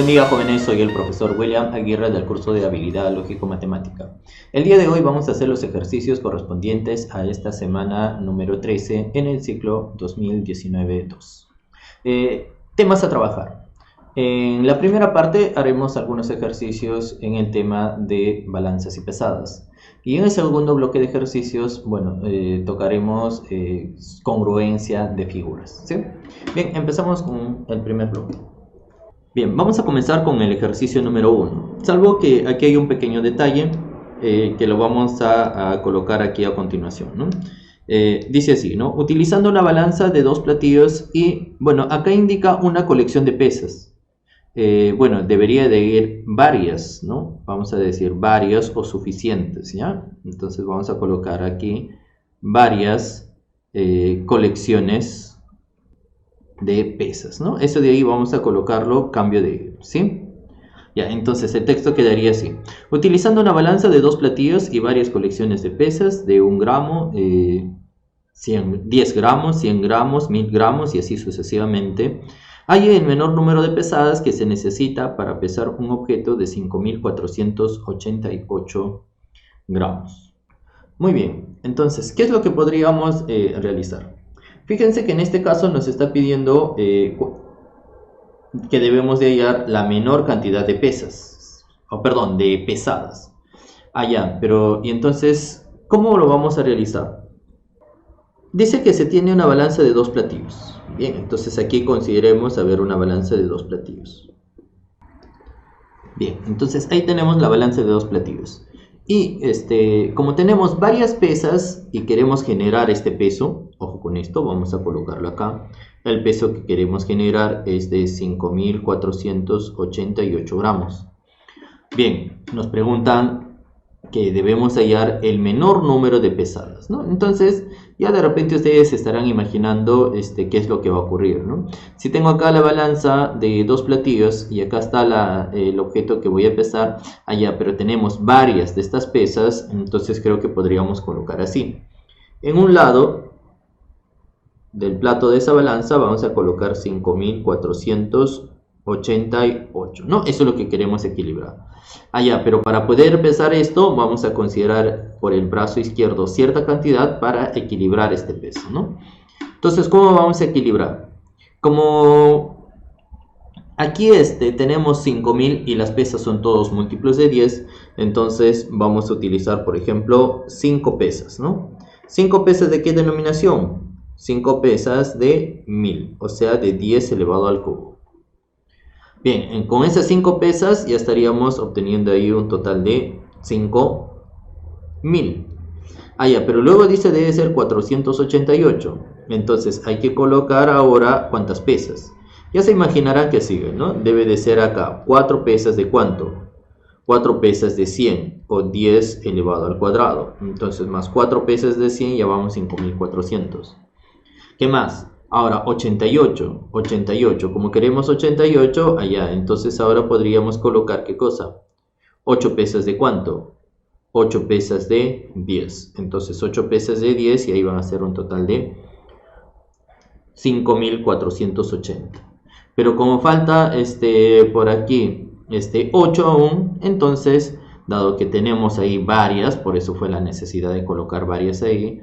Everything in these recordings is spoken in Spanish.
Buen día, jóvenes, soy el profesor William Aguirre del curso de Habilidad Lógico-Matemática. El día de hoy vamos a hacer los ejercicios correspondientes a esta semana número 13 en el ciclo 2019-2. Temas a trabajar. En la primera parte haremos algunos ejercicios en el tema de balanzas y pesadas. Y en el segundo bloque de ejercicios, tocaremos congruencia de figuras, ¿sí? Bien, empezamos con el primer bloque. Bien, vamos a comenzar con el ejercicio número 1, salvo que aquí hay un pequeño detalle que lo vamos a colocar aquí a continuación, ¿no? Dice así, ¿no? Utilizando una balanza de dos platillos y, acá indica una colección de pesas. Debería de ir varias, ¿no? Vamos a decir varias o suficientes, ¿ya? Entonces vamos a colocar aquí varias colecciones de pesas, ¿no? Eso de ahí vamos a colocarlo cambio de, ¿sí? Ya, entonces el texto quedaría así. Utilizando una balanza de dos platillos y varias colecciones de pesas de 1 gramo, 10 gramos, 100 gramos, 1000 gramos y así sucesivamente, hay el menor número de pesadas que se necesita para pesar un objeto de 5488 gramos. Muy bien, entonces, ¿qué es lo que podríamos realizar? Fíjense que en este caso nos está pidiendo que debemos de hallar la menor cantidad de pesas, de pesadas. Y entonces, ¿cómo lo vamos a realizar? Dice que se tiene una balanza de dos platillos. Bien, entonces aquí consideremos una balanza de dos platillos. Bien, entonces ahí tenemos la balanza de dos platillos. Y como tenemos varias pesas y queremos generar este peso, ojo con esto, vamos a colocarlo acá. El peso que queremos generar es de 5488 gramos. Bien, nos preguntan que debemos hallar el menor número de pesadas, ¿no? Entonces, ya de repente ustedes se estarán imaginando qué es lo que va a ocurrir, ¿no? Si tengo acá la balanza de dos platillos y acá está el objeto que voy a pesar, pero tenemos varias de estas pesas, entonces creo que podríamos colocar así. En un lado del plato de esa balanza vamos a colocar 5488, ¿no? Eso es lo que queremos equilibrar. Pero para poder pesar esto vamos a considerar por el brazo izquierdo cierta cantidad para equilibrar este peso, ¿no? Entonces, ¿cómo vamos a equilibrar? Como aquí tenemos 5000 y las pesas son todos múltiplos de 10, entonces vamos a utilizar, por ejemplo, 5 pesas, ¿no? ¿5 pesas de qué denominación? 5 pesas de 1000, o sea, de 10 elevado al cubo. Bien, con esas 5 pesas ya estaríamos obteniendo ahí un total de 5000. Pero luego dice debe ser 488. Entonces hay que colocar ahora cuántas pesas. Ya se imaginarán que sigue, ¿no? Debe de ser acá 4 pesas de ¿cuánto? 4 pesas de 100 o 10 elevado al cuadrado. Entonces más 4 pesas de 100 ya vamos 5400. ¿Qué más? Ahora 88, como queremos 88, entonces ahora podríamos colocar ¿qué cosa? 8 pesas de ¿cuánto? 8 pesas de 10, entonces 8 pesas de 10 y ahí van a ser un total de 5480. Pero como falta por aquí 8 aún, entonces dado que tenemos ahí varias, por eso fue la necesidad de colocar varias ahí,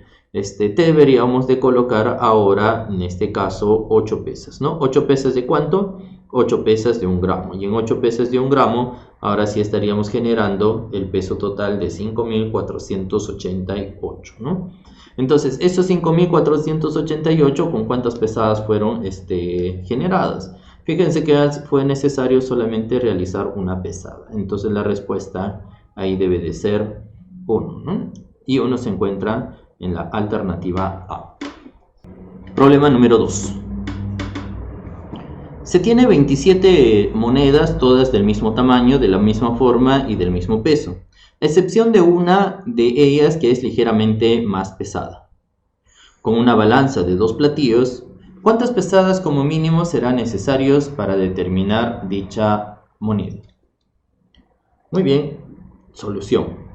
deberíamos de colocar ahora, en este caso, 8 pesas, ¿no? 8 pesas de ¿cuánto? 8 pesas de 1 gramo. Y en 8 pesas de 1 gramo, ahora sí estaríamos generando el peso total de 5488, ¿no? Entonces, esos 5488, ¿con cuántas pesadas fueron generadas? Fíjense que fue necesario solamente realizar una pesada. Entonces, la respuesta ahí debe de ser 1, ¿no? Y 1 se encuentra en la alternativa A. Problema número 2. Se tiene 27 monedas, todas del mismo tamaño, de la misma forma y del mismo peso, a excepción de una de ellas que es ligeramente más pesada. Con una balanza de dos platillos, ¿cuántas pesadas como mínimo serán necesarios para determinar dicha moneda? Muy bien, solución.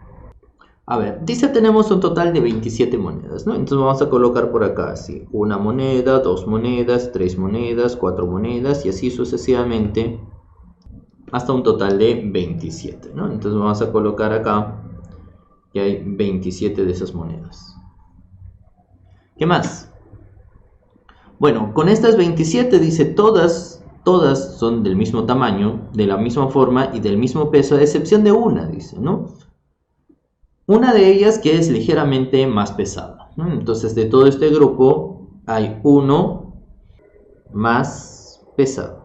Dice tenemos un total de 27 monedas, ¿no? Entonces vamos a colocar por acá así, una moneda, dos monedas, tres monedas, cuatro monedas y así sucesivamente hasta un total de 27, ¿no? Entonces vamos a colocar acá que hay 27 de esas monedas. ¿Qué más? Bueno, con estas 27 dice todas son del mismo tamaño, de la misma forma y del mismo peso, a excepción de una, dice, ¿no? Una de ellas que es ligeramente más pesada, ¿no? Entonces de todo este grupo hay uno más pesado.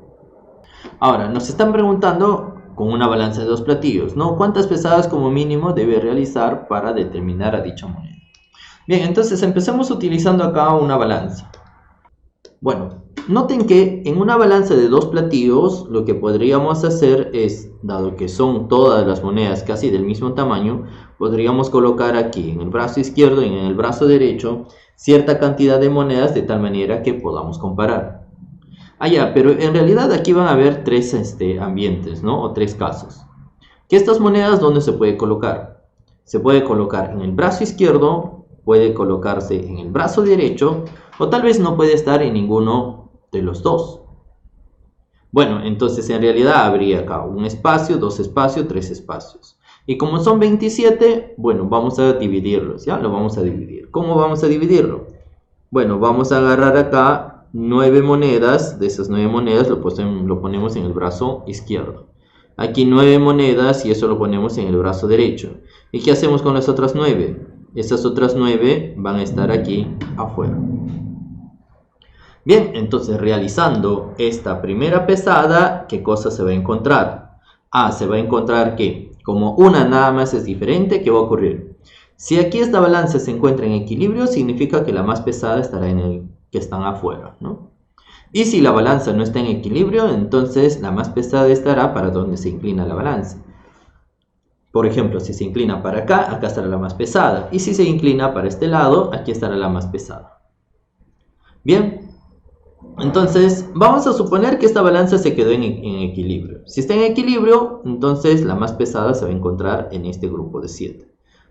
Ahora, nos están preguntando con una balanza de dos platillos, ¿no? ¿Cuántas pesadas como mínimo debe realizar para determinar a dicha moneda? Bien, entonces empecemos utilizando acá una balanza. Bueno, noten que en una balanza de dos platillos lo que podríamos hacer es, dado que son todas las monedas casi del mismo tamaño, podríamos colocar aquí en el brazo izquierdo y en el brazo derecho cierta cantidad de monedas de tal manera que podamos comparar. Pero en realidad aquí van a haber tres ambientes, ¿no? O tres casos. ¿Que estas monedas dónde se puede colocar? Se puede colocar en el brazo izquierdo, puede colocarse en el brazo derecho, o tal vez no puede estar en ninguno de los dos. Bueno, entonces en realidad habría acá un espacio, dos espacios, tres espacios. Y como son 27, bueno, vamos a dividirlos, ¿ya? Lo vamos a dividir. ¿Cómo vamos a dividirlo? Bueno, vamos a agarrar acá 9 monedas. De esas 9 monedas lo ponemos en el brazo izquierdo. Aquí 9 monedas y eso lo ponemos en el brazo derecho. ¿Y qué hacemos con las otras 9? Estas otras 9 van a estar aquí afuera. Bien, entonces realizando esta primera pesada, ¿qué cosa se va a encontrar? Se va a encontrar que como una nada más es diferente, ¿qué va a ocurrir? Si aquí esta balanza se encuentra en equilibrio, significa que la más pesada estará en el que están afuera, ¿no? Y si la balanza no está en equilibrio, entonces la más pesada estará para donde se inclina la balanza. Por ejemplo, si se inclina para acá, acá estará la más pesada. Y si se inclina para este lado, aquí estará la más pesada. Bien. Entonces, vamos a suponer que esta balanza se quedó en equilibrio. Si está en equilibrio, entonces la más pesada se va a encontrar en este grupo de 7,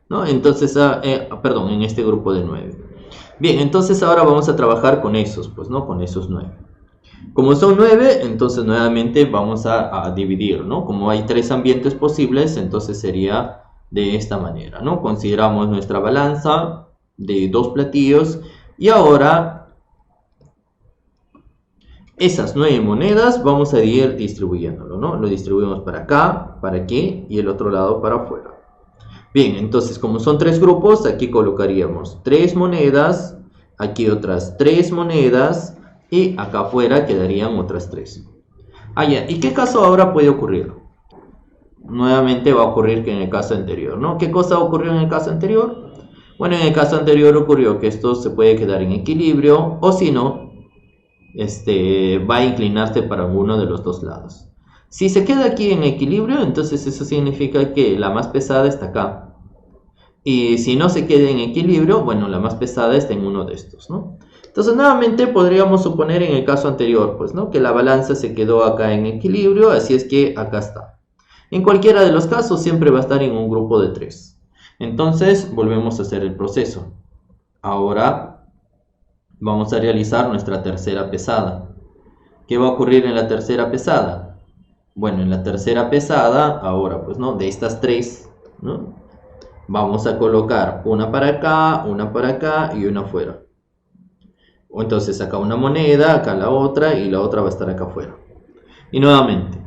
¿no? Entonces, en este grupo de 9. Bien, entonces ahora vamos a trabajar con esos, pues, ¿no? Con esos 9. Como son 9, entonces nuevamente vamos a dividir, ¿no? Como hay 3 ambientes posibles, entonces sería de esta manera, ¿no? Consideramos nuestra balanza de dos platillos y ahora esas 9 monedas vamos a ir distribuyéndolo, ¿no? Lo distribuimos para acá, para aquí y el otro lado para afuera. Bien, entonces como son 3 grupos, aquí colocaríamos 3 monedas, aquí otras 3 monedas y acá afuera quedarían otras 3. ¿Y qué caso ahora puede ocurrir? Nuevamente va a ocurrir que en el caso anterior, ¿no? ¿Qué cosa ocurrió en el caso anterior? Bueno, en el caso anterior ocurrió que esto se puede quedar en equilibrio o si no, va a inclinarse para uno de los dos lados. Si se queda aquí en equilibrio, entonces eso significa que la más pesada está acá. Y si no se queda en equilibrio, bueno, la más pesada está en uno de estos, ¿no? Entonces nuevamente podríamos suponer en el caso anterior, pues, ¿no? Que la balanza se quedó acá en equilibrio, así es que acá está. En cualquiera de los casos siempre va a estar en un grupo de 3. Entonces volvemos a hacer el proceso. Ahora vamos a realizar nuestra tercera pesada. ¿Qué va a ocurrir en la tercera pesada? Bueno, en la tercera pesada, ahora pues, ¿no? De estas 3, ¿no? Vamos a colocar una para acá y una afuera. Entonces acá una moneda, acá la otra y la otra va a estar acá afuera. Y nuevamente,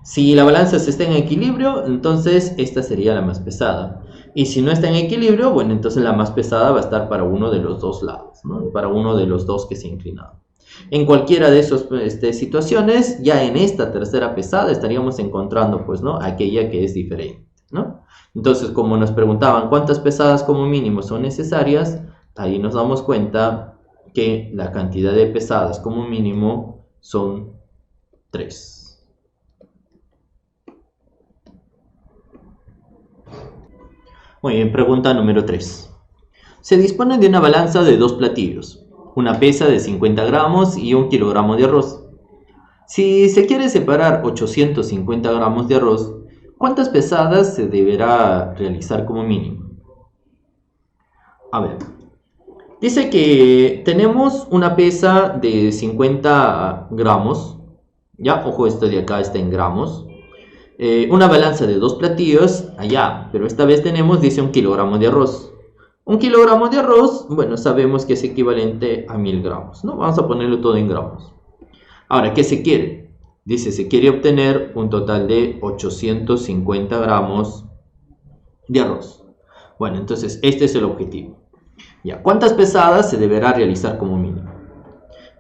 si la balanza está en equilibrio, entonces esta sería la más pesada. Y si no está en equilibrio, bueno, entonces la más pesada va a estar para uno de los dos lados, ¿no? Para uno de los dos que se ha inclinado. En cualquiera de esas situaciones, ya en esta tercera pesada estaríamos encontrando, pues, ¿no? Aquella que es diferente, ¿no? Entonces, como nos preguntaban cuántas pesadas como mínimo son necesarias, ahí nos damos cuenta que la cantidad de pesadas como mínimo son 3. Muy bien, pregunta número 3. Se dispone de una balanza de dos platillos, una pesa de 50 gramos y 1 kilogramo de arroz. Si se quiere separar 850 gramos de arroz, ¿cuántas pesadas se deberá realizar como mínimo? A ver, dice que tenemos una pesa de 50 gramos, ya, ojo, esto de acá está en gramos. Una balanza de 2 platillos, allá, pero esta vez tenemos, dice 1 kilogramo de arroz. 1 kilogramo de arroz, bueno, sabemos que es equivalente a 1000 gramos, ¿no? Vamos a ponerlo todo en gramos. Ahora, ¿qué se quiere? Dice, se quiere obtener un total de 850 gramos de arroz. Bueno, entonces este es el objetivo. Ya, ¿cuántas pesadas se deberá realizar como mínimo?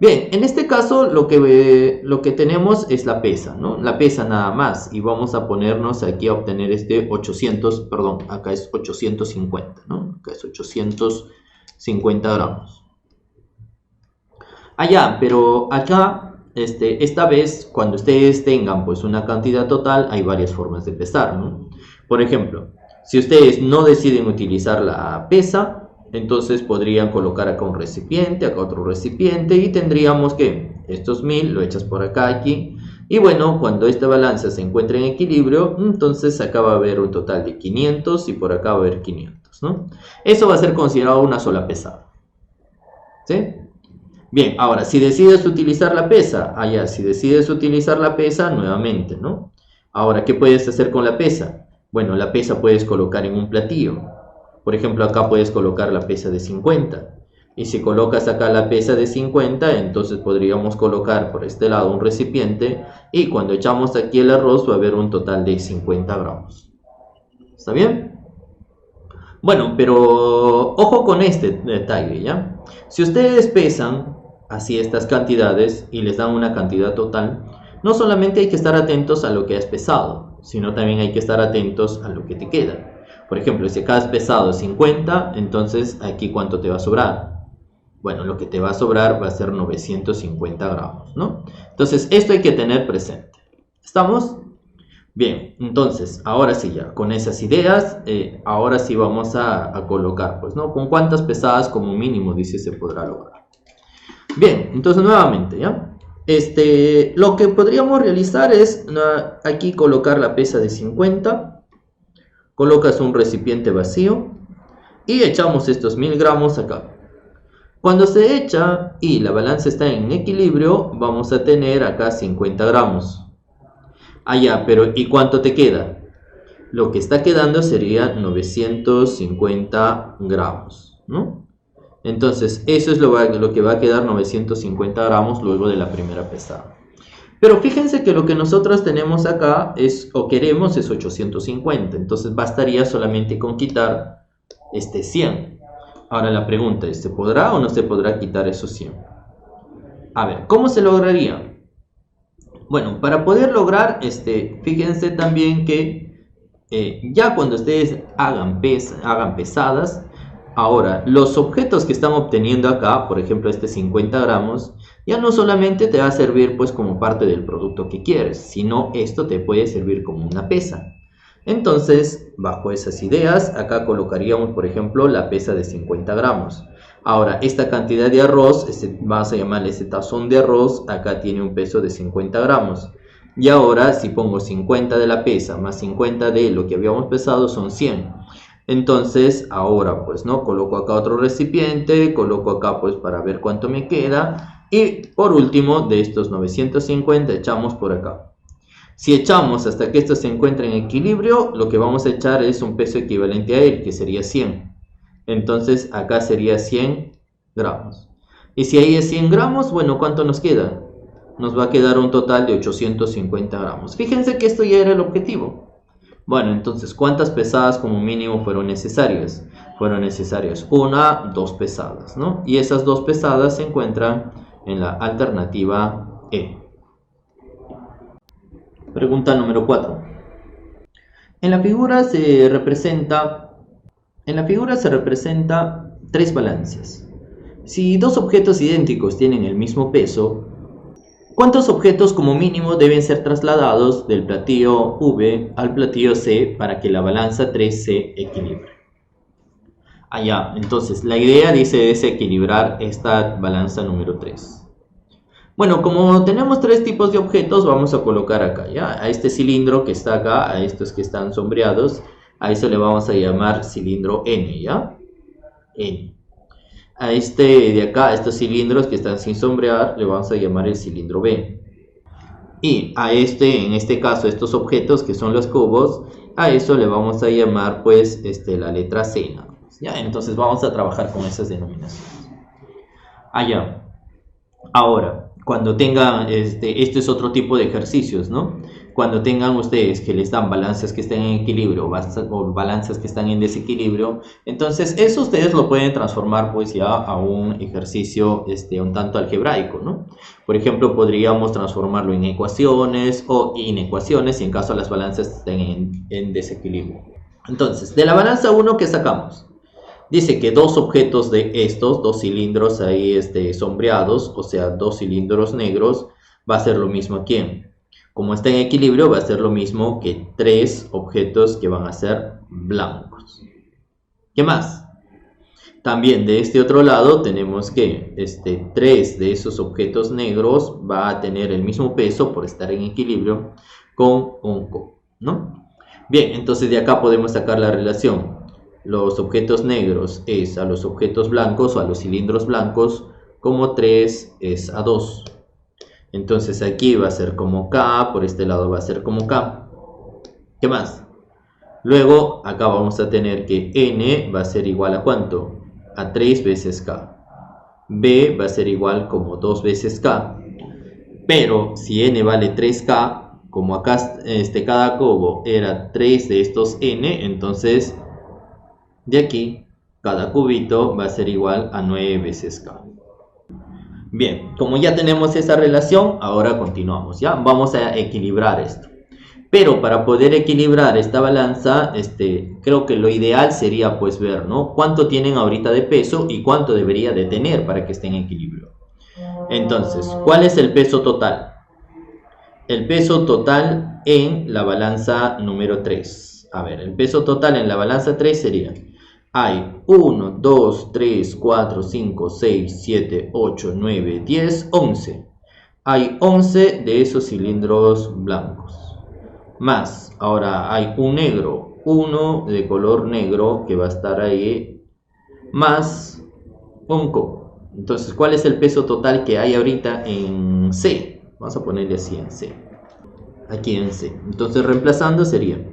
Bien, en este caso lo que tenemos es la pesa, ¿no? La pesa nada más. Y vamos a ponernos aquí a obtener este 800, perdón, acá es 850, ¿no? Acá es 850 gramos. Allá, pero acá, esta vez, cuando ustedes tengan pues una cantidad total, hay varias formas de pesar, ¿no? Por ejemplo, si ustedes no deciden utilizar la pesa, entonces podrían colocar acá un recipiente, acá otro recipiente y tendríamos que estos 1000 lo echas por acá, aquí. Y bueno, cuando esta balanza se encuentre en equilibrio, entonces acá va a haber un total de 500 y por acá va a haber 500, ¿no? Eso va a ser considerado una sola pesada. ¿Sí? Bien, ahora, si decides utilizar la pesa, allá, si decides utilizar la pesa, nuevamente, ¿no? Ahora, ¿qué puedes hacer con la pesa? Bueno, la pesa puedes colocar en un platillo. Por ejemplo, acá puedes colocar la pesa de 50. Y si colocas acá la pesa de 50, entonces podríamos colocar por este lado un recipiente. Y cuando echamos aquí el arroz va a haber un total de 50 gramos. ¿Está bien? Bueno, pero ojo con este detalle, ¿ya? Si ustedes pesan así estas cantidades y les dan una cantidad total, no solamente hay que estar atentos a lo que has pesado, sino también hay que estar atentos a lo que te queda. Por ejemplo, si acá has pesado 50, entonces aquí ¿cuánto te va a sobrar? Bueno, lo que te va a sobrar va a ser 950 gramos, ¿no? Entonces, esto hay que tener presente. ¿Estamos? Bien, entonces, ahora sí ya, con esas ideas, ahora sí vamos a colocar, pues, ¿no? ¿Con cuántas pesadas como mínimo, dice, se podrá lograr? Bien, entonces nuevamente, ¿ya? Lo que podríamos realizar es aquí colocar la pesa de 50. Colocas un recipiente vacío y echamos estos 1000 gramos acá. Cuando se echa y la balanza está en equilibrio, vamos a tener acá 50 gramos. Allá, pero ¿y cuánto te queda? Lo que está quedando sería 950 gramos, ¿no? Entonces, eso es lo que va a quedar 950 gramos luego de la primera pesada. Pero fíjense que lo que nosotros tenemos acá es, o queremos, es 850. Entonces bastaría solamente con quitar 100. Ahora la pregunta es, ¿se podrá o no se podrá quitar esos 100? A ver, ¿cómo se lograría? Bueno, para poder lograr, fíjense también que ya cuando ustedes hagan pesadas, ahora, los objetos que están obteniendo acá, por ejemplo 50 gramos, ya no solamente te va a servir pues como parte del producto que quieres, sino esto te puede servir como una pesa. Entonces, bajo esas ideas, acá colocaríamos por ejemplo la pesa de 50 gramos. Ahora, esta cantidad de arroz, vamos a llamarle este tazón de arroz, acá tiene un peso de 50 gramos. Y ahora, si pongo 50 de la pesa más 50 de lo que habíamos pesado, son 100. Entonces, ahora pues, ¿no? Coloco acá otro recipiente, coloco acá pues para ver cuánto me queda. Y por último, de estos 950 echamos por acá. Si echamos hasta que esto se encuentre en equilibrio, lo que vamos a echar es un peso equivalente a él, que sería 100. Entonces, acá sería 100 gramos. Y si ahí es 100 gramos, bueno, ¿cuánto nos queda? Nos va a quedar un total de 850 gramos. Fíjense que esto ya era el objetivo. Bueno, entonces, ¿cuántas pesadas como mínimo fueron necesarias? Fueron necesarias 2 pesadas, ¿no? Y esas 2 pesadas se encuentran en la alternativa E. Pregunta número 4. En la figura se representa 3 balanzas. Si 2 objetos idénticos tienen el mismo peso, ¿cuántos objetos como mínimo deben ser trasladados del platillo V al platillo C para que la balanza 3 se equilibre? Allá, entonces la idea dice es equilibrar esta balanza número 3. Bueno, como tenemos 3 tipos de objetos, vamos a colocar acá, ¿ya? A este cilindro que está acá, a estos que están sombreados, a eso le vamos a llamar cilindro N, ¿ya? N. A de acá, a estos cilindros que están sin sombrear, le vamos a llamar el cilindro B. Y a en este caso, estos objetos que son los cubos, a eso le vamos a llamar pues la letra C. ¿Ya? Entonces vamos a trabajar con esas denominaciones. Allá. Ahora, cuando tengan, esto es otro tipo de ejercicios, ¿no? Cuando tengan ustedes que les dan balanzas que estén en equilibrio o balanzas que están en desequilibrio, entonces eso ustedes lo pueden transformar pues ya a un ejercicio un tanto algebraico, ¿no? Por ejemplo, podríamos transformarlo en ecuaciones o inecuaciones si en caso las balanzas estén en desequilibrio. Entonces, de la balanza 1, ¿qué sacamos? Dice que dos objetos de estos, dos cilindros ahí sombreados, o sea, dos cilindros negros, va a ser lo mismo aquí. Como está en equilibrio, va a ser lo mismo que tres objetos que van a ser blancos. ¿Qué más? También de este otro lado tenemos que tres de esos objetos negros va a tener el mismo peso por estar en equilibrio con un cubo, ¿no? Bien, entonces de acá podemos sacar la relación. Los objetos negros es a los objetos blancos o a los cilindros blancos como 3 es a 2. Entonces aquí va a ser como K, por este lado va a ser como K. ¿Qué más? Luego acá vamos a tener que N va a ser igual a ¿cuánto? A 3 veces K. B va a ser igual como 2 veces K. Pero si N vale 3K, como acá cada cubo era 3 de estos N, entonces de aquí cada cubito va a ser igual a 9 veces K. Bien, como ya tenemos esa relación, ahora continuamos, ¿ya? Vamos a equilibrar esto. Pero para poder equilibrar esta balanza, creo que lo ideal sería pues ver, ¿no? Cuánto tienen ahorita de peso y cuánto debería de tener para que estén en equilibrio. Entonces, ¿cuál es el peso total? El peso total en la balanza número 3. A ver, el peso total en la balanza 3 sería... Hay 1, 2, 3, 4, 5, 6, 7, 8, 9, 10, 11. Hay 11 de esos cilindros blancos. Más, ahora hay un negro, uno de color negro que va a estar ahí, más un cubo. Entonces, ¿cuál es el peso total que hay ahorita en C? Vamos a ponerle así en C. Aquí en C. Entonces, reemplazando sería...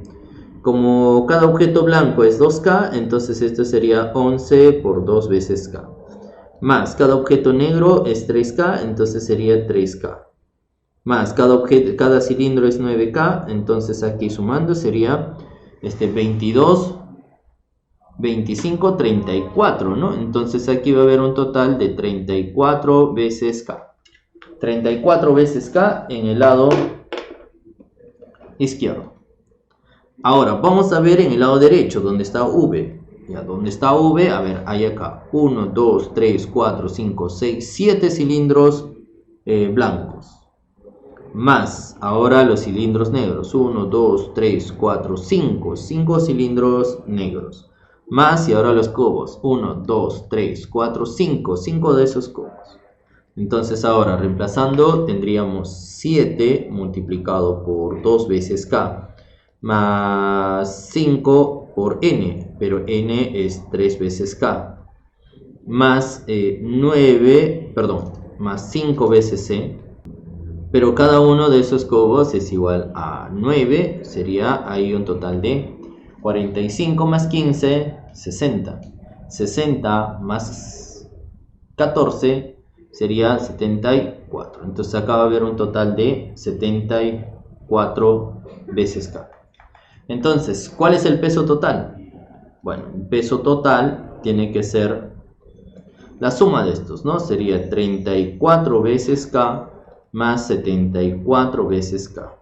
Como cada objeto blanco es 2K, entonces esto sería 11 por 2 veces K. Más cada objeto negro es 3K, entonces sería 3K. Más cada cilindro es 9K, entonces aquí sumando sería 22, 25, 34, ¿no? Entonces aquí va a haber un total de 34 veces K. 34 veces K en el lado izquierdo. Ahora, vamos a ver en el lado derecho, donde está V. Ya, donde está V, a ver, hay acá 1, 2, 3, 4, 5, 6, 7 cilindros blancos. Más, ahora los cilindros negros. 1, 2, 3, 4, 5. 5 cilindros negros. Más, y ahora los cubos. 1, 2, 3, 4, 5. 5 de esos cubos. Entonces ahora, reemplazando, tendríamos 7 multiplicado por 2 veces K. Más 5 por N, pero N es 3 veces K, más 5 veces C, pero cada uno de esos cubos es igual a 9, sería ahí un total de 45 más 15, 60, 60 más 14 sería 74, entonces acá va a haber un total de 74 veces K. Entonces, ¿cuál es el peso total? Bueno, el peso total tiene que ser la suma de estos, ¿no? Sería 34 veces K más 74 veces K.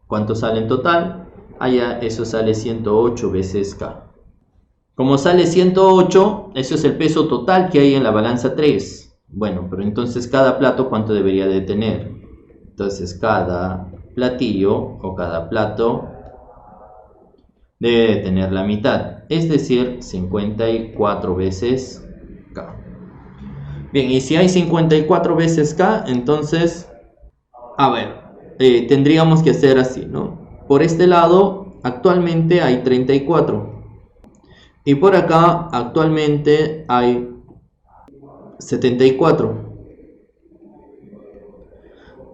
¿Cuánto sale en total? Allá eso sale 108 veces K. Como sale 108, eso es el peso total que hay en la balanza 3. Bueno, pero entonces cada plato, ¿cuánto debería de tener? Entonces cada platillo o cada plato debe de tener la mitad, es decir, 54 veces K. Bien, y si hay 54 veces K, entonces, a ver, tendríamos que hacer así, ¿no? Por este lado, actualmente hay 34. Y por acá, actualmente hay 74.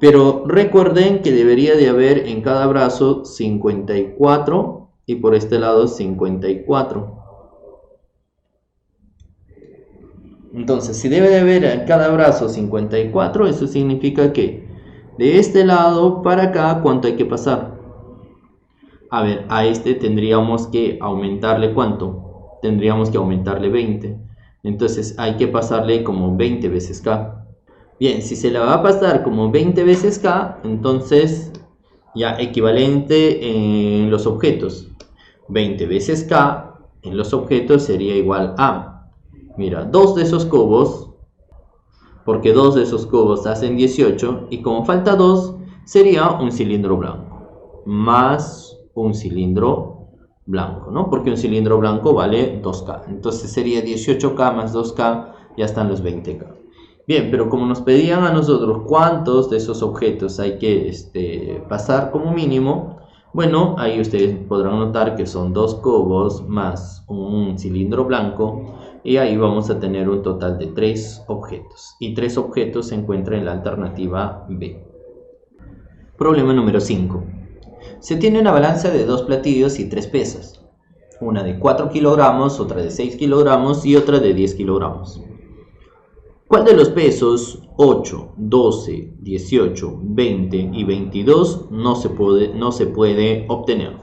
Pero recuerden que debería de haber en cada brazo 54 y por este lado 54. Entonces, si debe de haber en cada brazo 54, eso significa que de este lado para acá, ¿cuánto hay que pasar? A ver, a este tendríamos que aumentarle ¿cuánto? Tendríamos que aumentarle 20. Entonces hay que pasarle como 20 veces K. Bien, si se la va a pasar como 20 veces K, entonces ya equivalente en los objetos. 20 veces K en los objetos sería igual a, mira, 2 de esos cubos, porque 2 de esos cubos hacen 18, y como falta 2, sería un cilindro blanco, más un cilindro blanco, ¿no? Porque un cilindro blanco vale 2K, entonces sería 18K más 2K, ya están los 20K. Bien, pero como nos pedían a nosotros cuántos de esos objetos hay que pasar como mínimo, bueno, ahí ustedes podrán notar que son 2 cubos más un cilindro blanco, y ahí vamos a tener un total de 3 objetos, y 3 objetos se encuentran en la alternativa B. Problema número 5. Se tiene una balanza de 2 platillos y 3 pesas, una de 4 kilogramos, otra de 6 kilogramos y otra de 10 kilogramos. ¿Cuál de los pesos 8, 12, 18, 20 y 22 no se puede obtener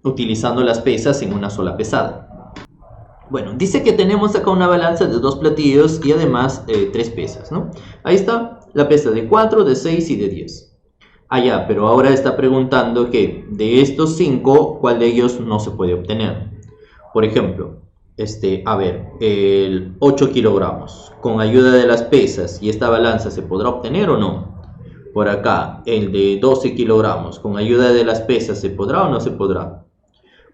utilizando las pesas en una sola pesada? Bueno, dice que tenemos acá una balanza de 2 platillos y además 3 pesas, ¿no? Ahí está la pesa de 4, de 6 y de 10. Ya, pero ahora está preguntando que de estos 5, ¿cuál de ellos no se puede obtener? Por ejemplo, a ver, el 8 kilogramos, con ayuda de las pesas y esta balanza, ¿se podrá obtener o no? Por acá, el de 12 kilogramos, con ayuda de las pesas, ¿se podrá o no se podrá?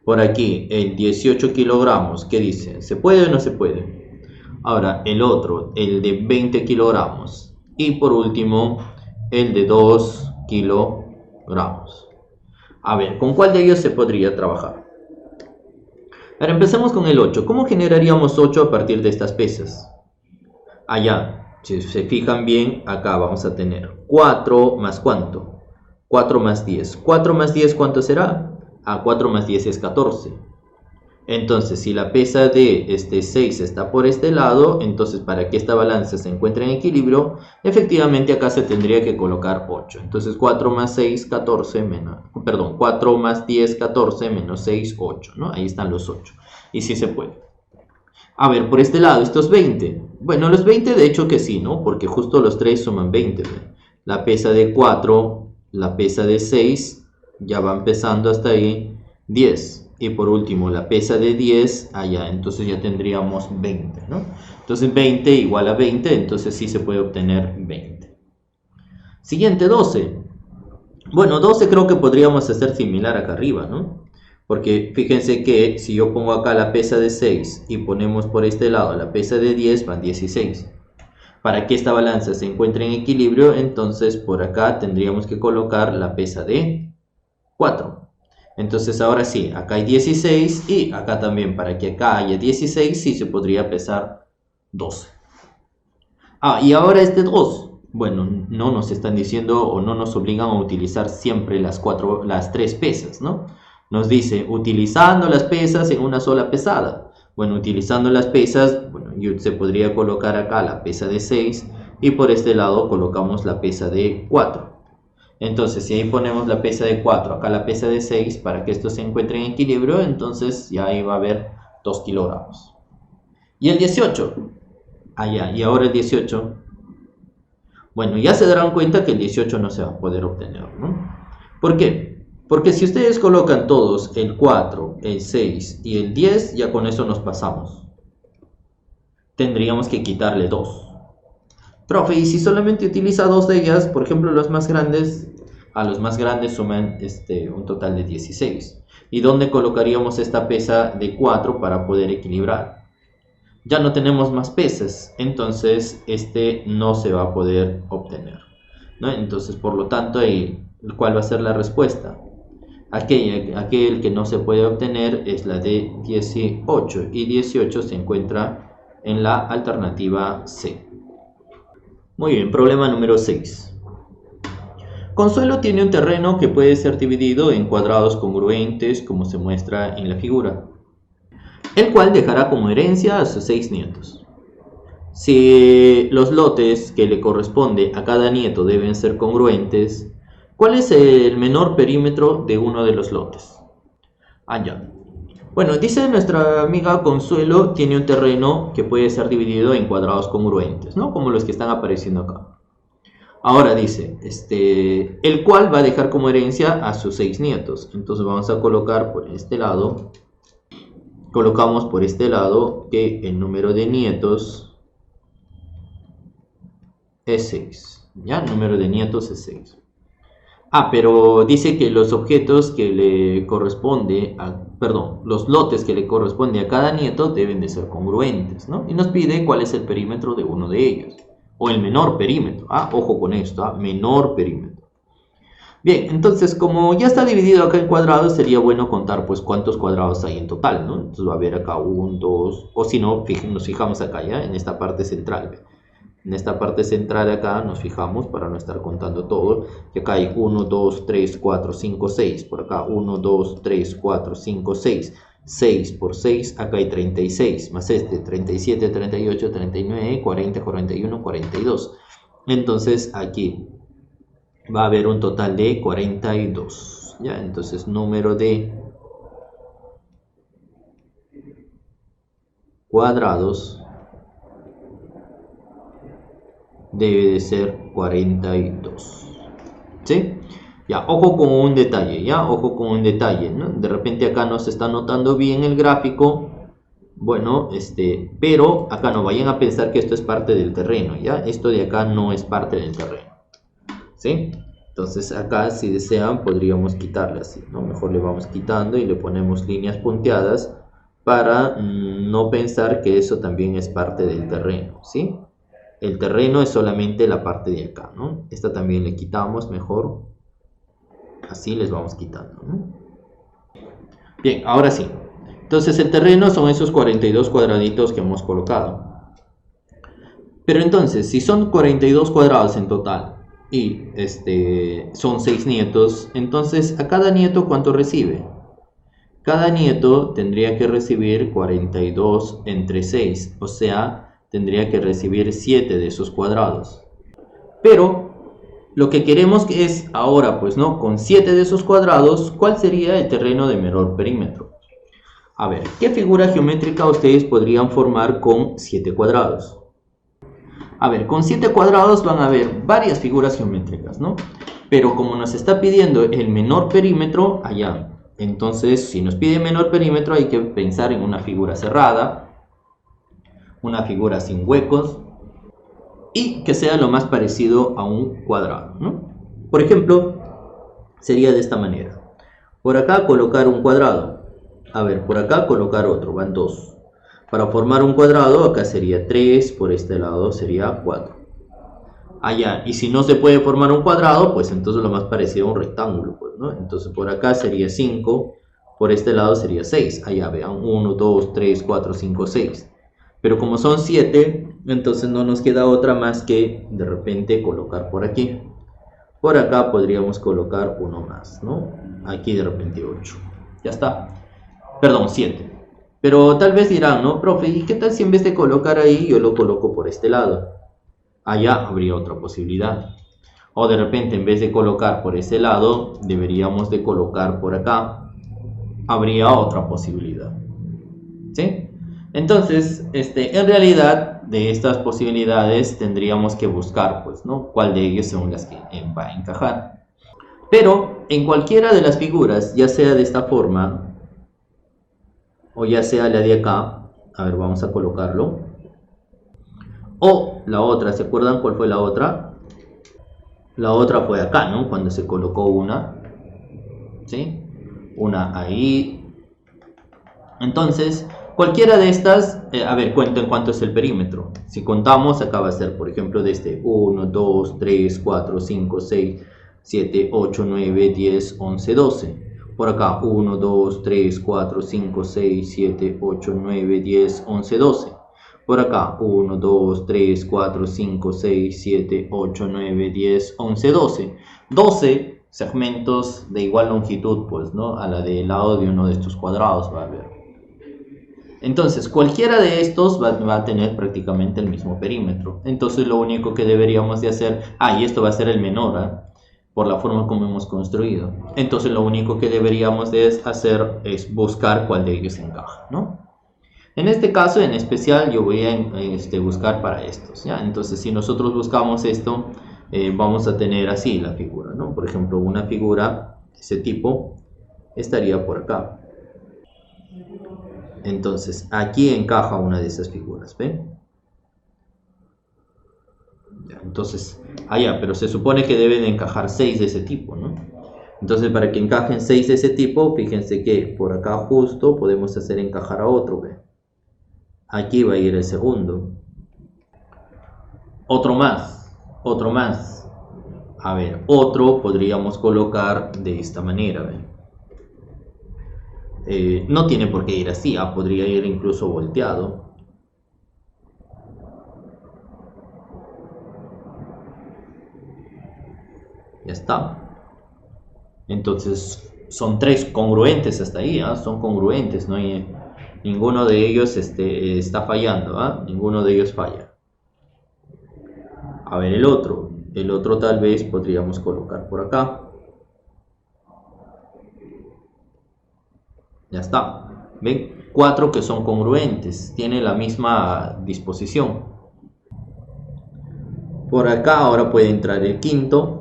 Por aquí, el 18 kilogramos, ¿qué dice? ¿Se puede o no se puede? Ahora, el otro, el de 20 kilogramos. Y por último, el de 2 kilogramos. A ver, ¿con cuál de ellos se podría trabajar? Ahora empecemos con el 8. ¿Cómo generaríamos 8 a partir de estas pesas? Allá, si se fijan bien, acá vamos a tener 4 más ¿cuánto? 4 más 10. 4 más 10, ¿cuánto será? 4 más 10 es 14. Entonces, si la pesa de 6 está por este lado, entonces para que esta balanza se encuentre en equilibrio, efectivamente acá se tendría que colocar 8. Entonces 4 más 6, 14 menos, perdón, 4 más 10, 14 menos 6, 8, ¿no? Ahí están los 8. Y sí se puede. A ver, por este lado, estos 20. Bueno, los 20 de hecho que sí, ¿no? Porque justo los 3 suman 20. La pesa de 4, la pesa de 6, ya va empezando hasta ahí, 10. Y por último, la pesa de 10, allá, entonces ya tendríamos 20, ¿no? Entonces 20 igual a 20, entonces sí se puede obtener 20. Siguiente, 12. Bueno, 12 creo que podríamos hacer similar acá arriba, ¿no? Porque fíjense que si yo pongo acá la pesa de 6 y ponemos por este lado la pesa de 10, van 16. Para que esta balanza se encuentre en equilibrio, entonces por acá tendríamos que colocar la pesa de 4. Entonces ahora sí, acá hay 16 y acá también, para que acá haya 16, sí se podría pesar 12. Y ahora este 2. Bueno, no nos están diciendo o no nos obligan a utilizar siempre las 3 pesas, ¿no? Nos dice, utilizando las pesas en una sola pesada. Bueno, utilizando las pesas, bueno, se podría colocar acá la pesa de 6 y por este lado colocamos la pesa de 4. Entonces, si ahí ponemos la pesa de 4, acá la pesa de 6, para que esto se encuentre en equilibrio, entonces ya ahí va a haber 2 kilogramos. ¿Y el 18? Ya, y ahora el 18. Bueno, ya se darán cuenta que el 18 no se va a poder obtener, ¿no? ¿Por qué? Porque si ustedes colocan todos el 4, el 6 y el 10, ya con eso nos pasamos. Tendríamos que quitarle 2. Profe, y si solamente utiliza 2 de ellas, por ejemplo los más grandes, a los más grandes suman un total de 16. ¿Y dónde colocaríamos esta pesa de 4 para poder equilibrar? Ya no tenemos más pesas, entonces no se va a poder obtener, ¿no? Entonces, por lo tanto, ¿cuál va a ser la respuesta? Aquel que no se puede obtener es la de 18, y 18 se encuentra en la alternativa C. Muy bien, problema número 6. Consuelo tiene un terreno que puede ser dividido en cuadrados congruentes, como se muestra en la figura, el cual dejará como herencia a sus 6 nietos. Si los lotes que le corresponde a cada nieto deben ser congruentes, ¿cuál es el menor perímetro de uno de los lotes? Ya. Bueno, dice nuestra amiga Consuelo tiene un terreno que puede ser dividido en cuadrados congruentes, ¿no? Como los que están apareciendo acá. Ahora dice, el cual va a dejar como herencia a sus 6 nietos. Entonces vamos a colocar por este lado, colocamos por este lado que el número de nietos es 6. ¿Ya? El número de nietos es 6. Pero dice que los objetos que le corresponde los lotes que le corresponde a cada nieto deben de ser congruentes, ¿no? Y nos pide cuál es el perímetro de uno de ellos. O el menor perímetro. Ojo con esto, menor perímetro. Bien, entonces como ya está dividido acá en cuadrados, sería bueno contar pues cuántos cuadrados hay en total, ¿no? Entonces va a haber acá 1, 2, o si no, nos fijamos acá ya, en esta parte central. En esta parte central de acá nos fijamos para no estar contando todo. Y acá hay 1, 2, 3, 4, 5, 6. Por acá 1, 2, 3, 4, 5, 6. 6 por 6, acá hay 36, más 37, 38, 39, 40, 41, 42. Entonces aquí va a haber un total de 42. ¿Ya? Entonces número de cuadrados debe de ser 42. ¿Sí? Ya, ojo con un detalle, ojo con un detalle, ¿no? De repente acá no se está notando bien el gráfico, bueno, pero acá no vayan a pensar que esto es parte del terreno, ¿ya? Esto de acá no es parte del terreno, ¿sí? Entonces acá, si desean, podríamos quitarle así, ¿no? Mejor le vamos quitando y le ponemos líneas punteadas para no pensar que eso también es parte del terreno, ¿sí? El terreno es solamente la parte de acá, ¿no? Esta también le quitamos mejor. Así les vamos quitando, ¿no? Bien, ahora sí. Entonces el terreno son esos 42 cuadraditos que hemos colocado. Pero entonces, si son 42 cuadrados en total y son 6 nietos, entonces a cada nieto ¿cuánto recibe? Cada nieto tendría que recibir 42 entre 6, o sea, tendría que recibir 7 de esos cuadrados. Pero lo que queremos es ahora, pues, ¿no? Con 7 de esos cuadrados, ¿cuál sería el terreno de menor perímetro? A ver, ¿qué figura geométrica ustedes podrían formar con 7 cuadrados? A ver, con 7 cuadrados van a haber varias figuras geométricas, ¿no? Pero como nos está pidiendo el menor perímetro, allá. Entonces, si nos pide menor perímetro, hay que pensar en una figura cerrada, una figura sin huecos, y que sea lo más parecido a un cuadrado, ¿no? Por ejemplo, sería de esta manera. Por acá colocar un cuadrado. A ver, por acá colocar otro, van 2. Para formar un cuadrado, acá sería 3, por este lado sería 4. Allá, y si no se puede formar un cuadrado, pues entonces lo más parecido a un rectángulo, pues, ¿no? Entonces por acá sería 5, por este lado sería 6. Allá vean, 1, 2, 3, 4, 5, 6. Pero como son 7, entonces no nos queda otra más que de repente colocar por aquí. Por acá podríamos colocar uno más, ¿no? Aquí de repente 8. Ya está. Perdón, 7. Pero tal vez dirán, ¿no? Profe, ¿y qué tal si en vez de colocar ahí yo lo coloco por este lado? Allá habría otra posibilidad. O de repente en vez de colocar por ese lado, deberíamos de colocar por acá. Habría otra posibilidad. ¿Sí? Entonces, en realidad, de estas posibilidades tendríamos que buscar, pues, ¿no? ¿Cuál de ellos son las que va a encajar? Pero en cualquiera de las figuras, ya sea de esta forma, o ya sea la de acá, a ver, vamos a colocarlo, o la otra, ¿se acuerdan cuál fue la otra? La otra fue acá, ¿no? Cuando se colocó una, ¿sí? Una ahí. Entonces, cualquiera de estas, a ver, cuenten cuánto es el perímetro. Si contamos, acá va a ser, por ejemplo, de 1, 2, 3, 4, 5, 6, 7, 8, 9, 10, 11, 12. Por acá, 1, 2, 3, 4, 5, 6, 7, 8, 9, 10, 11, 12. Por acá, 1, 2, 3, 4, 5, 6, 7, 8, 9, 10, 11, 12. 12 segmentos de igual longitud, pues, ¿no? A la del lado de uno de estos cuadrados va a haber. Entonces, cualquiera de estos va a tener prácticamente el mismo perímetro. Entonces, lo único que deberíamos de hacer... y esto va a ser el menor, ¿eh? Por la forma como hemos construido. Entonces, lo único que deberíamos de hacer es buscar cuál de ellos encaja, ¿no? En este caso, en especial, yo voy a buscar para estos, ¿ya? Entonces, si nosotros buscamos esto, vamos a tener así la figura, ¿no? Por ejemplo, una figura de ese tipo estaría por acá. Entonces, aquí encaja una de esas figuras, ¿ven? Ya, entonces, pero se supone que deben encajar 6 de ese tipo, ¿no? Entonces, para que encajen 6 de ese tipo, fíjense que por acá justo podemos hacer encajar a otro, ¿ven? Aquí va a ir el segundo. Otro más. A ver, otro podríamos colocar de esta manera, ¿ven? No tiene por qué ir así, podría ir incluso volteado. Ya está. Entonces son 3 congruentes hasta ahí, son congruentes, no hay ninguno de ellos está fallando, ninguno de ellos falla. A ver, el otro tal vez podríamos colocar por acá. Ya está. ¿Ven? 4 que son congruentes, tienen la misma disposición. Por acá ahora puede entrar el quinto.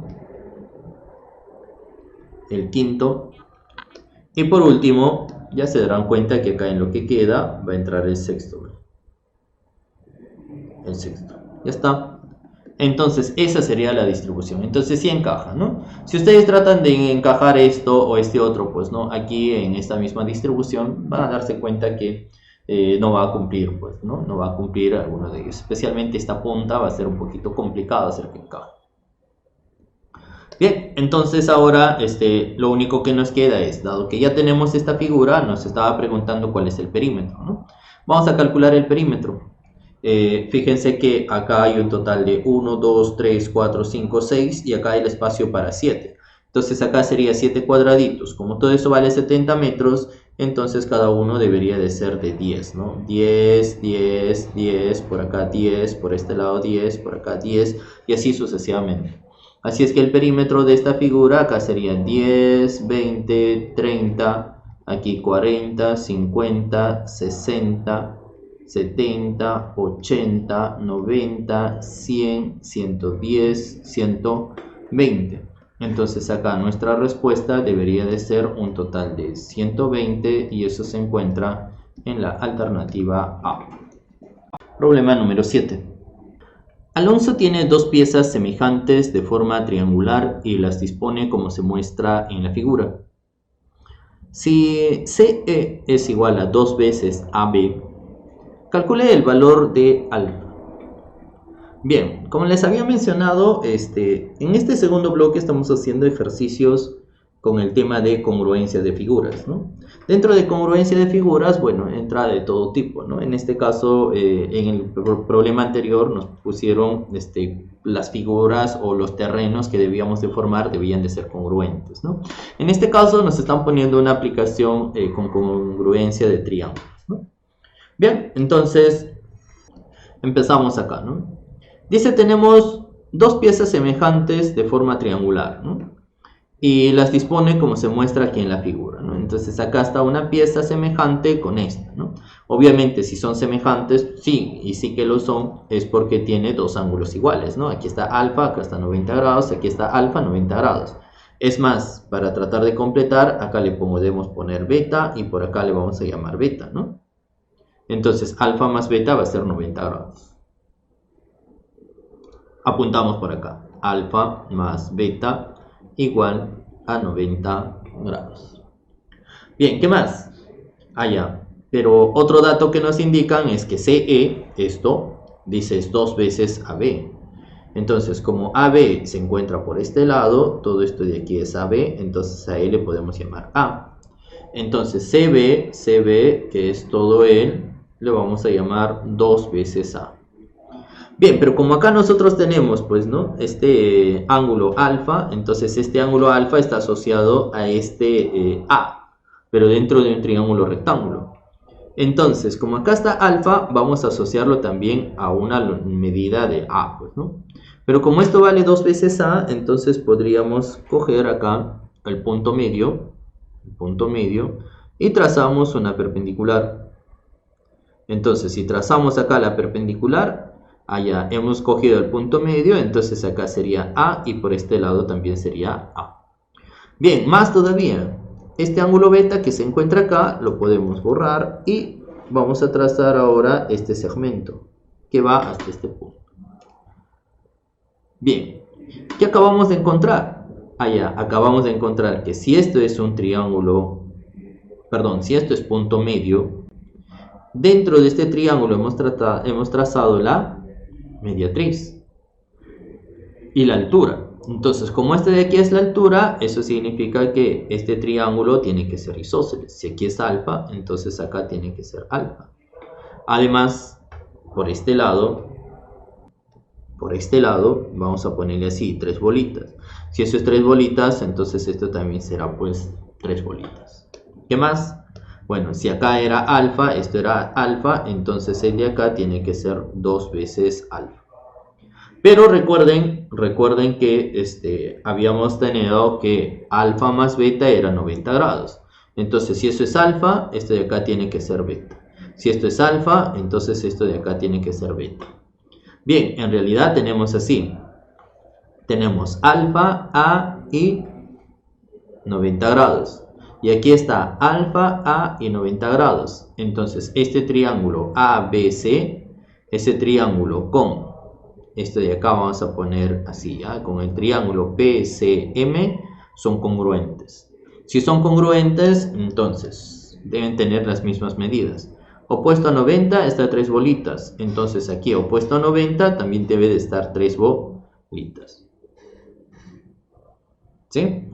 Y por último, ya se darán cuenta que acá en lo que queda va a entrar el sexto. Ya está. Entonces esa sería la distribución. Entonces sí encaja, ¿no? Si ustedes tratan de encajar esto o este otro, pues no, aquí en esta misma distribución van a darse cuenta que no va a cumplir, pues, ¿no? No va a cumplir alguno de ellos. Especialmente esta punta va a ser un poquito complicado hacer que encaje. Bien, entonces ahora lo único que nos queda es, dado que ya tenemos esta figura, nos estaba preguntando cuál es el perímetro, ¿no? Vamos a calcular el perímetro. Fíjense que acá hay un total de 1, 2, 3, 4, 5, 6 y acá hay el espacio para 7. Entonces acá sería 7 cuadraditos. Como todo eso vale 70 metros, entonces cada uno debería de ser de 10, ¿no? 10, 10, 10, por acá 10, por este lado 10, por acá 10 y así sucesivamente. Así es que el perímetro de esta figura acá sería 10, 20, 30, aquí 40, 50, 60, 70, 80, 90, 100, 110, 120. Entonces acá nuestra respuesta debería de ser un total de 120 y eso se encuentra en la alternativa A. Problema número 7. Alonso tiene dos piezas semejantes de forma triangular y las dispone como se muestra en la figura. Si CE es igual a 2 veces AB, calcule el valor de alfa. Bien, como les había mencionado, en este segundo bloque estamos haciendo ejercicios con el tema de congruencia de figuras, ¿no? Dentro de congruencia de figuras, bueno, entra de todo tipo, ¿no? En este caso, en el problema anterior nos pusieron las figuras o los terrenos que debíamos de formar debían de ser congruentes, ¿no? En este caso nos están poniendo una aplicación con congruencia de triángulos, ¿no? Bien, entonces empezamos acá, ¿no? Dice, tenemos dos piezas semejantes de forma triangular, ¿no? Y las dispone como se muestra aquí en la figura, ¿no? Entonces acá está una pieza semejante con esta, ¿no? Obviamente si son semejantes, sí, y sí que lo son, es porque tiene dos ángulos iguales, ¿no? Aquí está alfa, acá está 90 grados, aquí está alfa, 90 grados. Es más, para tratar de completar, acá le podemos poner beta y por acá le vamos a llamar beta, ¿no? Entonces alfa más beta va a ser 90 grados. Apuntamos por acá, alfa más beta igual a 90 grados. Bien, ¿qué más? Ya. Pero otro dato que nos indican es que CE, esto, dice es 2 veces AB. Entonces, como AB se encuentra por este lado, todo esto de aquí es AB, entonces a él le podemos llamar A. Entonces, CB, que es todo el le vamos a llamar 2 veces A. Bien, pero como acá nosotros tenemos, pues, ¿no?, este ángulo alfa, entonces este ángulo alfa está asociado a este A, pero dentro de un triángulo rectángulo. Entonces, como acá está alfa, vamos a asociarlo también a una medida de A, pues, ¿no? Pero como esto vale 2 veces A, entonces podríamos coger acá el punto medio, y trazamos una perpendicular. Entonces, si trazamos acá la perpendicular, allá hemos cogido el punto medio, entonces acá sería A y por este lado también sería A. Bien, más todavía, este ángulo beta que se encuentra acá lo podemos borrar y vamos a trazar ahora este segmento que va hasta este punto. Bien, ¿qué acabamos de encontrar? Allá acabamos de encontrar que si esto es un triángulo, perdón, si esto es punto medio, dentro de este triángulo hemos trazado la mediatriz y la altura. Entonces, como este de aquí es la altura, eso significa que este triángulo tiene que ser isósceles. Si aquí es alfa, entonces acá tiene que ser alfa. Además, por este lado, vamos a ponerle así 3 bolitas. Si eso es 3 bolitas, entonces esto también será pues 3 bolitas. ¿Qué más? Bueno, si acá era alfa, esto era alfa, entonces el de acá tiene que ser 2 veces alfa. Pero recuerden que habíamos tenido que alfa más beta era 90 grados. Entonces, si eso es alfa, esto de acá tiene que ser beta. Si esto es alfa, entonces esto de acá tiene que ser beta. Bien, en realidad tenemos así. Tenemos alfa, A y 90 grados. Y aquí está alfa, A y 90 grados. Entonces, este triángulo ABC, ese triángulo con esto de acá vamos a poner así, ¿ya? Con el triángulo PCM son congruentes. Si son congruentes, entonces deben tener las mismas medidas. Opuesto a 90 está 3 bolitas. Entonces aquí opuesto a 90 también debe de estar 3 bolitas. ¿Sí?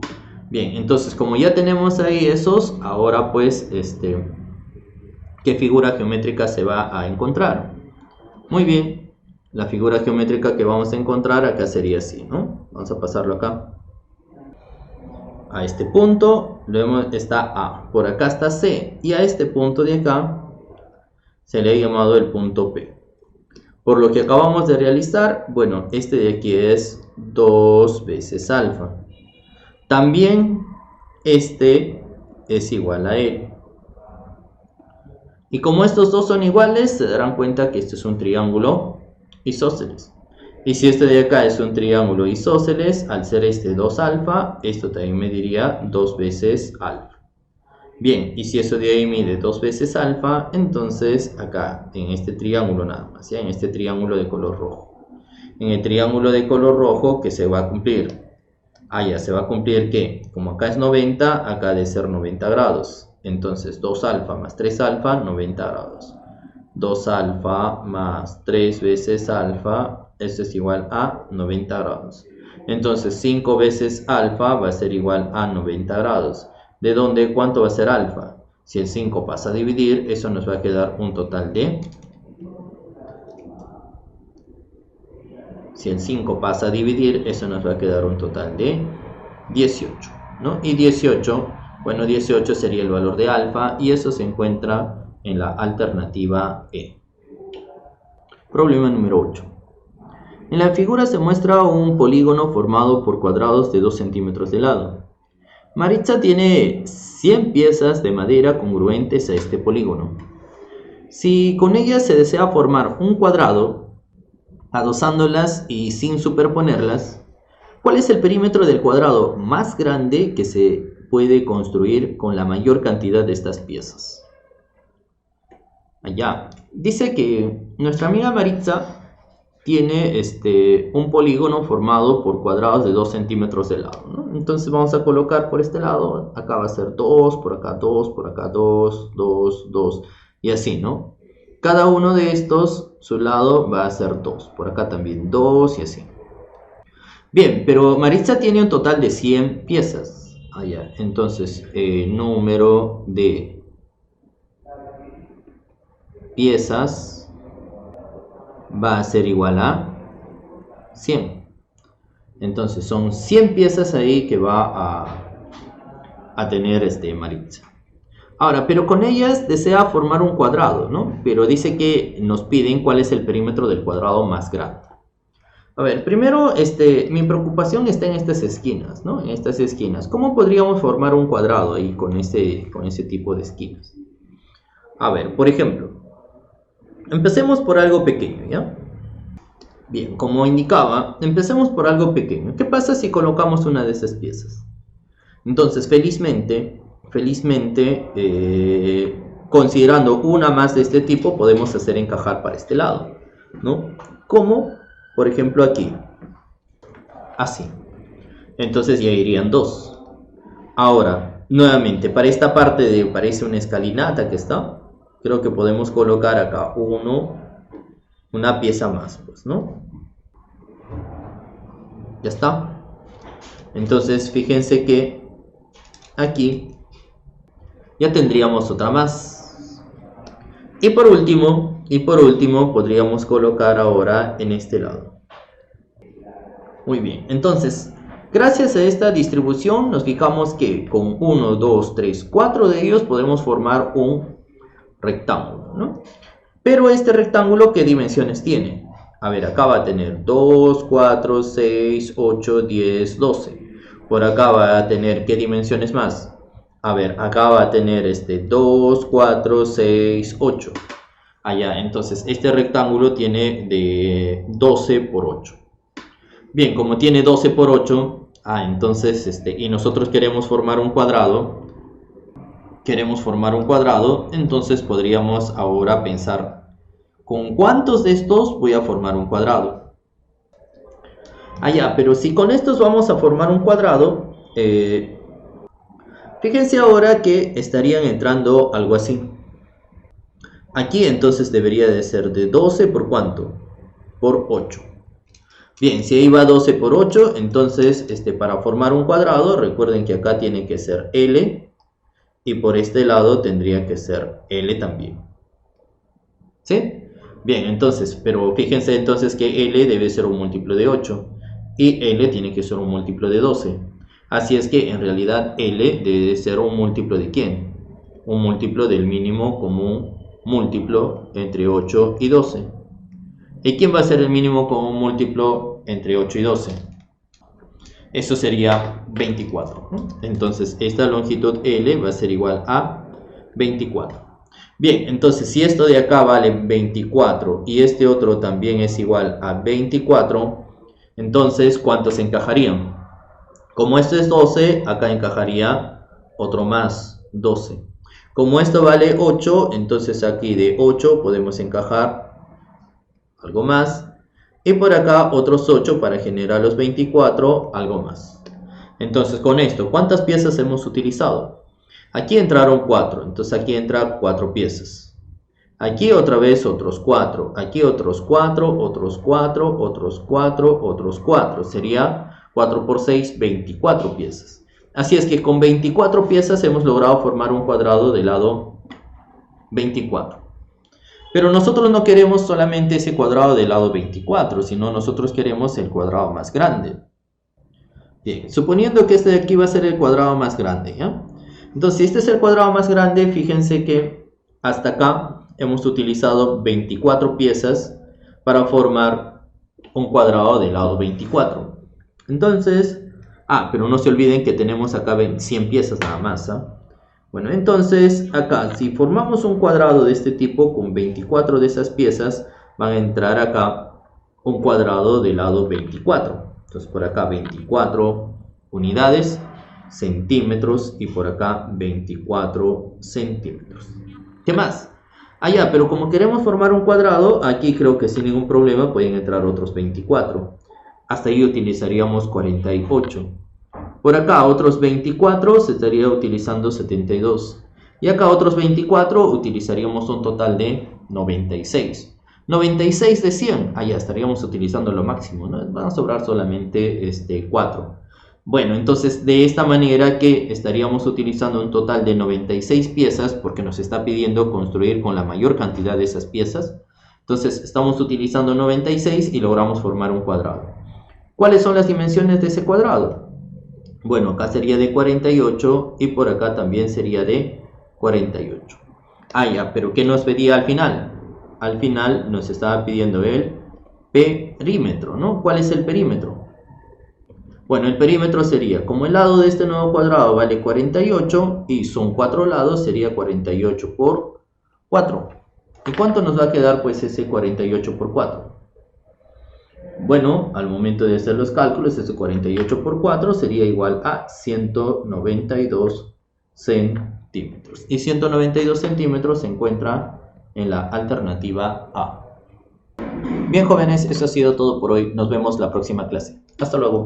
Bien, entonces como ya tenemos ahí esos, ahora pues, ¿qué figura geométrica se va a encontrar? Muy bien. La figura geométrica que vamos a encontrar acá sería así, ¿no? Vamos a pasarlo acá. A este punto luego está A, por acá está C, y a este punto de acá se le ha llamado el punto P. Por lo que acabamos de realizar, bueno, este de aquí es 2 veces alfa. También este es igual a él. Y como estos dos son iguales, se darán cuenta que este es un triángulo isósceles. Y si este de acá es un triángulo isósceles, al ser este 2 alfa, esto también mediría 2 veces alfa. Bien, y si eso de ahí mide 2 veces alfa, entonces acá en este triángulo nada más, ¿ya? En este triángulo de color rojo. En el triángulo de color rojo que se va a cumplir. Ya se va a cumplir que, como acá es 90, acá debe ser 90 grados. Entonces 2 alfa más 3 alfa, 90 grados. 2 alfa más 3 veces alfa, esto es igual a 90 grados. Entonces 5 veces alfa va a ser igual a 90 grados. ¿De dónde cuánto va a ser alfa? Si el 5 pasa a dividir, eso nos va a quedar un total de... Si el 5 pasa a dividir, eso nos va a quedar un total de 18, ¿no? Y 18, bueno, 18 sería el valor de alfa y eso se encuentra en la alternativa E. Problema número 8. En la figura se muestra un polígono formado por cuadrados de 2 centímetros de lado. Maritza tiene 100 piezas de madera congruentes a este polígono. Si con ellas se desea formar un cuadrado, adosándolas y sin superponerlas, ¿cuál es el perímetro del cuadrado más grande que se puede construir con la mayor cantidad de estas piezas? Allá dice que nuestra amiga Maritza tiene un polígono formado por cuadrados de 2 centímetros de lado, ¿no? Entonces vamos a colocar por este lado, acá va a ser 2, por acá 2, por acá 2, 2, 2 y así, ¿no? Cada uno de estos, su lado va a ser 2, por acá también 2 y así. Bien, pero Maritza tiene un total de 100 piezas. Allá, entonces número de piezas va a ser igual a 100. Entonces son 100 piezas ahí que va a tener Maritza. Ahora, pero con ellas desea formar un cuadrado, ¿no? Pero dice que nos piden cuál es el perímetro del cuadrado más grande. A ver, primero, mi preocupación está en estas esquinas, ¿no? En estas esquinas. ¿Cómo podríamos formar un cuadrado ahí con ese tipo de esquinas? A ver, por ejemplo, empecemos por algo pequeño, ¿ya? Bien, como indicaba, empecemos por algo pequeño. ¿Qué pasa si colocamos una de esas piezas? Entonces, felizmente, considerando una más de este tipo, podemos hacer encajar para este lado, ¿no? Como, por ejemplo, aquí. Así. Entonces ya irían 2. Ahora, nuevamente, para esta parte parece una escalinata que está. Creo que podemos colocar acá una pieza más, pues, ¿no? Ya está. Entonces, fíjense que aquí ya tendríamos otra más. Y por último, podríamos colocar ahora en este lado. Muy bien, entonces, gracias a esta distribución nos fijamos que con 1, 2, 3, 4 de ellos podemos formar un rectángulo, ¿no? Pero este rectángulo, ¿qué dimensiones tiene? A ver, acá va a tener 2, 4, 6, 8, 10, 12. Por acá va a tener, ¿qué dimensiones más? A ver, acá va a tener 2, 4, 6, 8. Allá, entonces este rectángulo tiene de 12 por 8. Bien, como tiene 12 por 8, entonces, y nosotros queremos formar un cuadrado, entonces podríamos ahora pensar, ¿con cuántos de estos voy a formar un cuadrado? Pero si con estos vamos a formar un cuadrado, fíjense ahora que estarían entrando algo así. Aquí entonces debería de ser de 12 por ¿cuánto? Por 8. Bien, si ahí va 12 por 8, entonces para formar un cuadrado, recuerden que acá tiene que ser L y por este lado tendría que ser L también. ¿Sí? Bien, entonces, pero fíjense entonces que L debe ser un múltiplo de 8 y L tiene que ser un múltiplo de 12. Así es que en realidad L debe ser un múltiplo de ¿quién? Un múltiplo del mínimo común múltiplo entre 8 y 12. ¿Y quién va a ser el mínimo común múltiplo entre 8 y 12? Eso sería 24, ¿no? Entonces esta longitud L va a ser igual a 24. Bien, entonces si esto de acá vale 24 y este otro también es igual a 24, entonces ¿cuántos encajarían? Como esto es 12, acá encajaría otro más, 12. Como esto vale 8, entonces aquí de 8 podemos encajar algo más. Y por acá otros 8 para generar los 24, algo más. Entonces con esto, ¿cuántas piezas hemos utilizado? Aquí entraron 4, entonces aquí entran 4 piezas. Aquí otra vez otros 4, aquí otros 4, otros 4, otros 4, otros 4. Sería 4 por 6, 24 piezas. Así es que con 24 piezas hemos logrado formar un cuadrado de lado 24. Pero nosotros no queremos solamente ese cuadrado del lado 24, sino nosotros queremos el cuadrado más grande. Bien, suponiendo que este de aquí va a ser el cuadrado más grande, ¿ya? Entonces, si este es el cuadrado más grande, fíjense que hasta acá hemos utilizado 24 piezas para formar un cuadrado del lado 24. Entonces, pero no se olviden que tenemos acá 100 piezas nada más, ¿ah? Bueno, entonces acá si formamos un cuadrado de este tipo con 24 de esas piezas, van a entrar acá un cuadrado del lado 24. Entonces por acá 24 unidades, centímetros, y por acá 24 centímetros. ¿Qué más? Pero como queremos formar un cuadrado, aquí creo que sin ningún problema pueden entrar otros 24. Hasta ahí utilizaríamos 48. Por acá otros 24 se estaría utilizando 72. Y acá otros 24 utilizaríamos un total de 96. 96 de 100. Estaríamos utilizando lo máximo, ¿no? Van a sobrar solamente 4. Bueno, entonces de esta manera que estaríamos utilizando un total de 96 piezas porque nos está pidiendo construir con la mayor cantidad de esas piezas. Entonces estamos utilizando 96 y logramos formar un cuadrado. ¿Cuáles son las dimensiones de ese cuadrado? Bueno, acá sería de 48 y por acá también sería de 48. Ah, ya, pero ¿qué nos pedía al final? Al final nos estaba pidiendo el perímetro, ¿no? ¿Cuál es el perímetro? Bueno, el perímetro sería, como el lado de este nuevo cuadrado vale 48 y son 4 lados, sería 48 por 4. ¿Y cuánto nos va a quedar pues ese 48 por 4? Bueno, al momento de hacer los cálculos, ese 48 por 4 sería igual a 192 centímetros. Y 192 centímetros se encuentra en la alternativa A. Bien, jóvenes, eso ha sido todo por hoy. Nos vemos la próxima clase. Hasta luego.